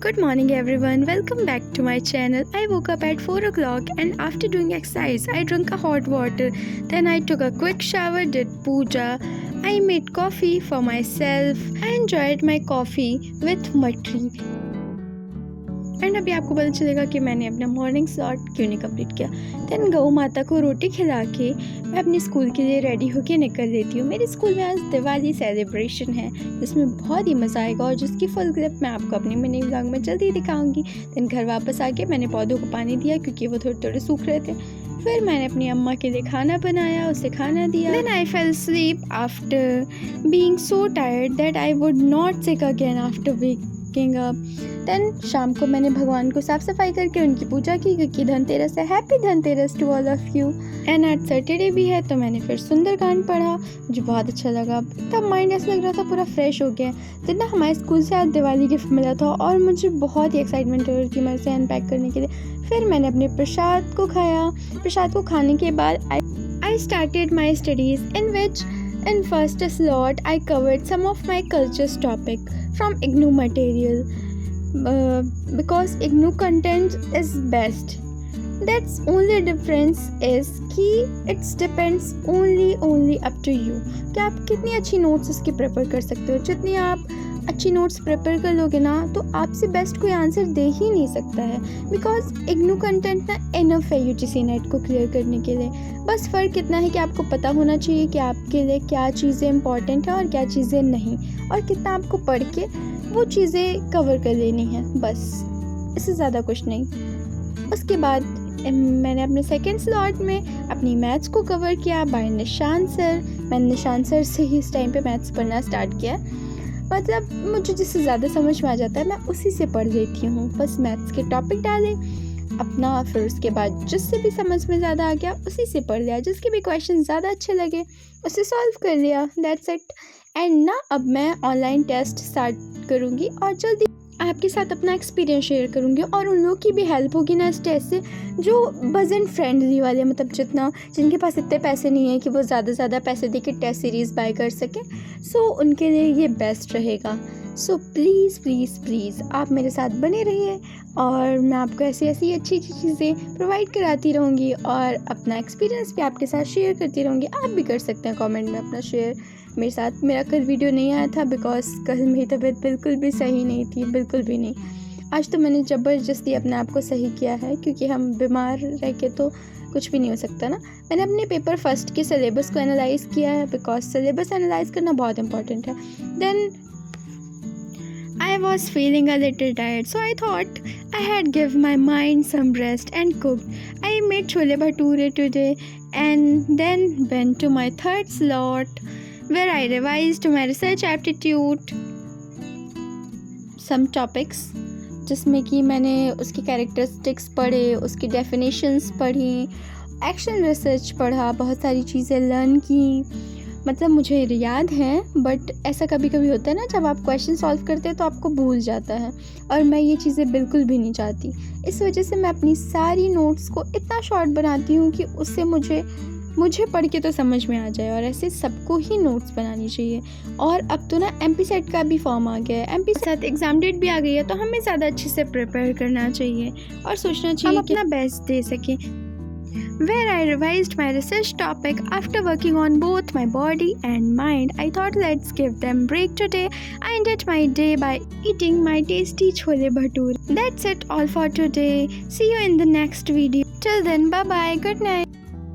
Good morning everyone, welcome back to my channel. I woke up at 4 o'clock and after doing exercise, I drank a hot water. Then I took a quick shower, did puja. I made coffee for myself. I enjoyed my coffee with matri. And अभी आपको पता चलेगा कि मैंने अपना morning slot क्यों नहीं complete किया। देन गऊ माता को रोटी खिला के मैं अपने स्कूल के लिए रेडी होके निकल लेती हूँ। मेरे स्कूल में आज दिवाली सेलिब्रेशन है जिसमें बहुत ही मज़ा आएगा और जिसकी फुल क्लिप मैं आपको अपने मिनी व्लॉग में जल्दी दिखाऊंगी। देन घर वापस आके मैंने पौधों को पानी दिया क्योंकि वो थोड़े थोड़े सूख रहे थे। फिर मैंने अपनी अम्मा के लिए खाना बनाया, उसे खाना दिया। Then I fell sleep after being so tired that I would not sick again after waking up. Then शाम को मैंने भगवान को साफ सफाई करके उनकी पूजा की क्योंकि धनतेरस है। Happy Dhanteras to all of you. And आज सैटरडे भी है तो मैंने फिर सुंदरकांड पढ़ा, मुझे बहुत अच्छा लगा। तब माइंड ऐसा लग रहा था पूरा फ्रेश हो गया। तो ना हमारे स्कूल से आज दिवाली गिफ्ट मिला था और मुझे बहुत ही एक्साइटमेंट हो रही थी मैं उसे अनपैक करने के लिए। फिर मैंने अपने प्रसाद को खाया। प्रसाद को खाने के बाद I started my studies in which in first slot I covered some of my cultures topic from IGNOU material because IGNOU content is best. That's only difference is कि it depends only up to you कि आप कितनी अच्छी notes उसकी prepare कर सकते हो। जितनी आप अच्छी नोट्स प्रिपेयर कर लोगे ना तो आपसे बेस्ट कोई आंसर दे ही नहीं सकता है। बिकॉज इग्नू कंटेंट ना इनफ है यूजीसी नेट को क्लियर करने के लिए। बस फ़र्क इतना है कि आपको पता होना चाहिए कि आपके लिए क्या चीज़ें इंपॉर्टेंट है और क्या चीज़ें नहीं, और कितना आपको पढ़ के वो चीज़ें कवर कर लेनी है, बस इससे ज़्यादा कुछ नहीं। उसके बाद मैंने अपने सेकंड स्लॉट में अपनी मैथ्स को कवर किया बाय निशान सर। मैंने निशान सर से ही इस टाइम पे मैथ्स पढ़ना स्टार्ट किया। मतलब मुझे जिससे ज़्यादा समझ में आ जाता है मैं उसी से पढ़ लेती हूँ। बस मैथ्स के टॉपिक डाले अपना, फिर उसके बाद जिससे भी समझ में ज़्यादा आ गया उसी से पढ़ लिया। जिसके भी क्वेश्चन ज़्यादा अच्छे लगे उसे सॉल्व कर लिया। That's it. एंड ना अब मैं ऑनलाइन टेस्ट स्टार्ट करूँगी और जल्दी आपके साथ अपना एक्सपीरियंस शेयर करूँगी और उन लोगों की भी हेल्प होगी ना इस टेस्ट से जो बजट फ्रेंडली वाले, मतलब जिनके पास इतने पैसे नहीं है कि वो ज़्यादा से ज़्यादा पैसे दे के टेस्ट सीरीज़ बाय कर सकें। सो उनके लिए ये बेस्ट रहेगा। सो प्लीज़ आप मेरे साथ बने रहिए और मैं आपको ऐसी अच्छी अच्छी चीज़ें प्रोवाइड कराती रहूँगी और अपना एक्सपीरियंस भी आपके साथ शेयर करती रहूँगी। आप भी कर सकते हैं कमेंट में अपना शेयर मेरे साथ। मेरा कल वीडियो नहीं आया था बिकॉज कल मेरी तबीयत बिल्कुल भी सही नहीं थी, बिल्कुल भी नहीं। आज तो मैंने ज़बरदस्ती अपने आप को सही किया है क्योंकि हम बीमार रह के तो कुछ भी नहीं हो सकता ना। मैंने अपने पेपर फर्स्ट के सिलेबस को एनालाइज़ किया है बिकॉज सिलेबस एनालाइज़ करना बहुत इंपॉर्टेंट है। Then I was feeling a little tired, so I thought I had give my mind some rest and cooked. I made chole bhature today and then went to my third slot where I revised my research aptitude some topics जिसमें कि मैंने उसकी characteristics पढ़े, उसकी definitions पढ़ी, action research पढ़ा, बहुत सारी चीज़ें लर्न की। मतलब मुझे याद है बट ऐसा कभी कभी होता है ना जब आप क्वेश्चन सॉल्व करते हैं तो आपको भूल जाता है और मैं ये चीज़ें बिल्कुल भी नहीं चाहती। इस वजह से मैं अपनी सारी नोट्स को इतना शॉर्ट बनाती हूँ कि उससे मुझे पढ़ के तो समझ में आ जाए, और ऐसे सबको ही नोट्स बनानी चाहिए। और अब तो ना एमपी सेट का भी फॉर्म आ गया है, एमपी साथ एग्ज़ाम डेट भी आ गई है तो हमें ज़्यादा अच्छे से प्रिपेयर करना चाहिए और सोचना चाहिए हम अपना बेस्ट दे सकें। Where I revised my research topic after working on both my body and mind, I thought let's give them break today. I ended my day by eating my tasty chole bhature. That's it all for today. See you in the next video. Till then, bye bye. Good night.